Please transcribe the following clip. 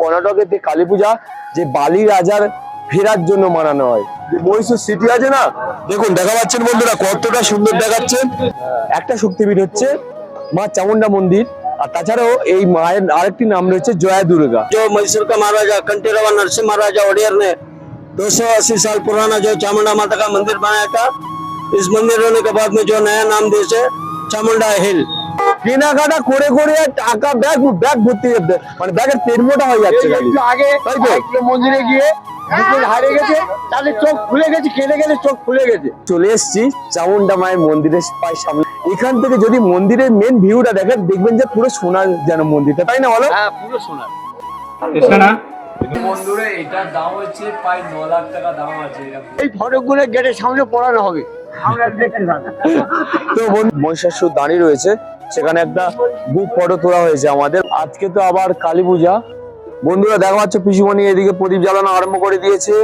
কর্ণাটকের কালী পূজা যে বালি রাজার ফেরার জন্য মানানো হয়। মহীশূর সিটি আছে না, দেখুন দেখা পাচ্ছেন বন্ধুরা কতটা সুন্দর দেখাচ্ছে। একটা শক্তিপীঠ হচ্ছে মা চামুন্ডা মন্দির, আর তাছাড়াও এই মায়ের আরেকটি নাম রয়েছে জয়া দুর্গা। जो मैसूर का महाराजा कंटीरावा नरसिंह महाराजा ओडियर ने 280 साल पुराना जो चामुंडा माता का मंदिर बनाया था, इस मंदिर होने के बाद में जो नया नाम दिया से चामुंडा हिल। কেনাকাটা করে করে টাকা ব্যাগ ব্যাগ ভর্তি করতে মানে ব্যাগের পেট মোটা হয়ে যাচ্ছে। একটু আগে মন্দিরে গিয়ে হারিয়ে গেছে, তাদের চোখ খুলে গেছে, কেটে গেলে চোখ খুলে গেছে। চলে এসেছি চামুন্ডা মায়ের মন্দিরের প্রায় সামনে। এখান থেকে যদি মন্দিরের মেন ভিউটা দেখেন, দেখবেন যে পুরো সোনার যেন মন্দিরটা, তাই না বলো? হ্যাঁ, পুরো সোনার। বন্ধুরা এটার দাম হচ্ছে প্রায় 9 লাখ টাকা দাম আছে। এই ফটকগুলো গেটের সামনে পড়ানো হবে, আমরা দেখতে থাকি। তো মহিষাসুর দাঁড়িয়ে রয়েছে, সেখানে একটা গ্রুপ ফটো তোলা হয়েছে আমাদের। আজকে তো আবার কালী পূজা। বন্ধুরা দেখা যাচ্ছে পিসিমণি এদিকে প্রদীপ জ্বালানো আরম্ভ করে দিয়েছে।